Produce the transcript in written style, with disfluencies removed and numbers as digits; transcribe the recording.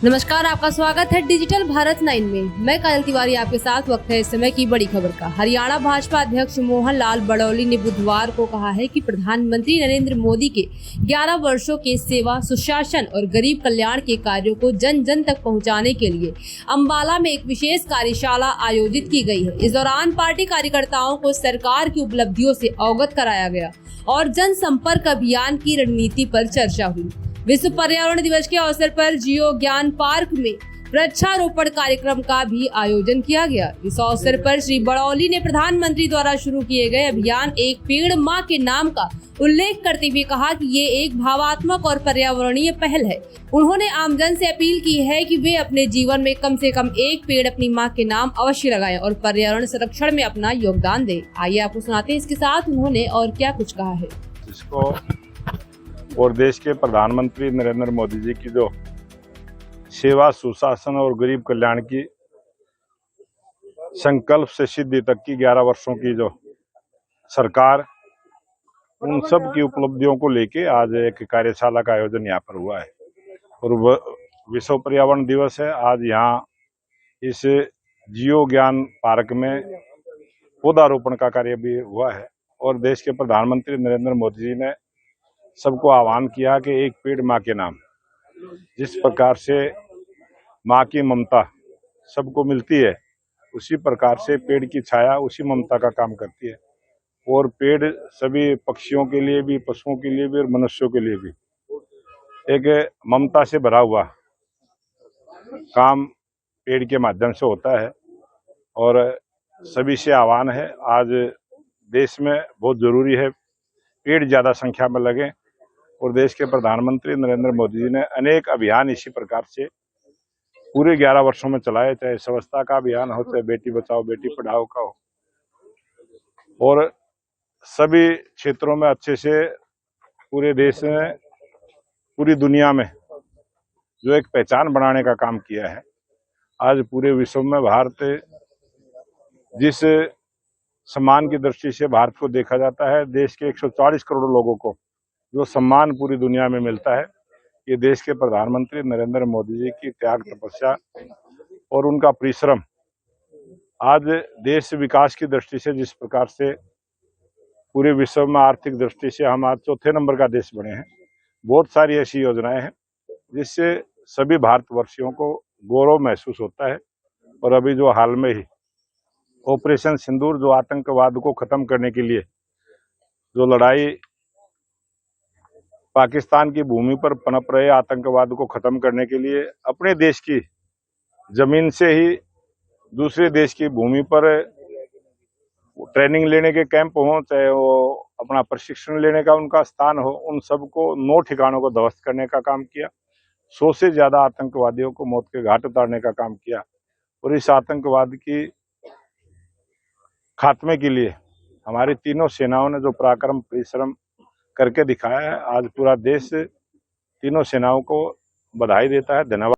नमस्कार, आपका स्वागत है डिजिटल भारत 9 में। मैं काजल तिवारी आपके साथ। वक्त है इस समय की बड़ी खबर का। हरियाणा भाजपा अध्यक्ष मोहन लाल बड़ौली ने बुधवार को कहा है कि प्रधानमंत्री नरेंद्र मोदी के 11 वर्षों के सेवा, सुशासन और गरीब कल्याण के कार्यों को जन जन तक पहुंचाने के लिए अम्बाला में एक विशेष कार्यशाला आयोजित की गई है। इस दौरान पार्टी कार्यकर्ताओं को सरकार की उपलब्धियों से अवगत कराया गया और जनसंपर्क अभियान की रणनीति पर चर्चा हुई। विश्व पर्यावरण दिवस के अवसर पर जियो ज्ञान पार्क में वृक्षारोपण कार्यक्रम का भी आयोजन किया गया। इस अवसर पर श्री बड़ौली ने प्रधानमंत्री द्वारा शुरू किए गए अभियान एक पेड़ मां के नाम का उल्लेख करते हुए कहा कि ये एक भावात्मक और पर्यावरणीय पहल है। उन्होंने आमजन से अपील की है कि वे अपने जीवन में कम से कम एक पेड़ अपनी मां के नाम अवश्य लगाएं और पर्यावरण संरक्षण में अपना योगदान दें। आइए आपको सुनाते हैं इसके साथ उन्होंने और क्या कुछ कहा है। इसको और देश के प्रधानमंत्री नरेंद्र मोदी जी की जो सेवा, सुशासन और गरीब कल्याण की संकल्प से सिद्धि तक की 11 वर्षों की जो सरकार, उन सब की उपलब्धियों को लेके आज एक कार्यशाला का आयोजन यहाँ पर हुआ है। और विश्व पर्यावरण दिवस है। आज यहाँ इस जियो ज्ञान पार्क में पौधारोपण का कार्य भी हुआ है और देश के प्रधानमंत्री नरेंद्र मोदी जी ने सबको आह्वान किया कि एक पेड़ माँ के नाम। जिस प्रकार से माँ की ममता सबको मिलती है, उसी प्रकार से पेड़ की छाया उसी ममता का काम करती है। और पेड़ सभी पक्षियों के लिए भी, पशुओं के लिए भी और मनुष्यों के लिए भी एक ममता से भरा हुआ काम पेड़ के माध्यम से होता है। और सभी से आह्वान है, आज देश में बहुत जरूरी है पेड़ ज्यादा संख्या में लगे। और देश के प्रधानमंत्री नरेंद्र मोदी जी ने अनेक अभियान इसी प्रकार से पूरे 11 वर्षों में चलाए, चाहे स्वच्छता का अभियान हो, चाहे बेटी बचाओ बेटी पढ़ाओ का हो। और सभी क्षेत्रों में अच्छे से पूरे देश में, पूरी दुनिया में जो एक पहचान बनाने का काम किया है। आज पूरे विश्व में भारत जिस सम्मान की दृष्टि से भारत को देखा जाता है, देश के 140 करोड़ लोगों को जो सम्मान पूरी दुनिया में मिलता है, ये देश के प्रधानमंत्री नरेंद्र मोदी जी की त्याग, तपस्या और उनका परिश्रम। आज देश विकास की दृष्टि से जिस प्रकार से पूरे विश्व में आर्थिक दृष्टि से हम आज चौथे नंबर का देश बने हैं, बहुत सारी ऐसी योजनाएं हैं जिससे सभी भारतवर्षियों को गौरव महसूस होता है। और अभी जो हाल में ही ऑपरेशन सिंदूर, जो आतंकवाद को खत्म करने के लिए जो लड़ाई पाकिस्तान की भूमि पर पनप रहे आतंकवाद को खत्म करने के लिए अपने देश की जमीन से ही दूसरे देश की भूमि पर ट्रेनिंग लेने के कैंप हो, चाहे वो अपना प्रशिक्षण लेने का उनका स्थान हो, उन सबको 9 ठिकानों को ध्वस्त करने का काम किया। 100 से ज्यादा आतंकवादियों को मौत के घाट उतारने का काम किया। और इस आतंकवाद की खात्मे के लिए हमारी तीनों सेनाओं ने जो पराक्रम, परिश्रम करके दिखाया है, आज पूरा देश तीनों सेनाओं को बधाई देता है, धन्यवाद।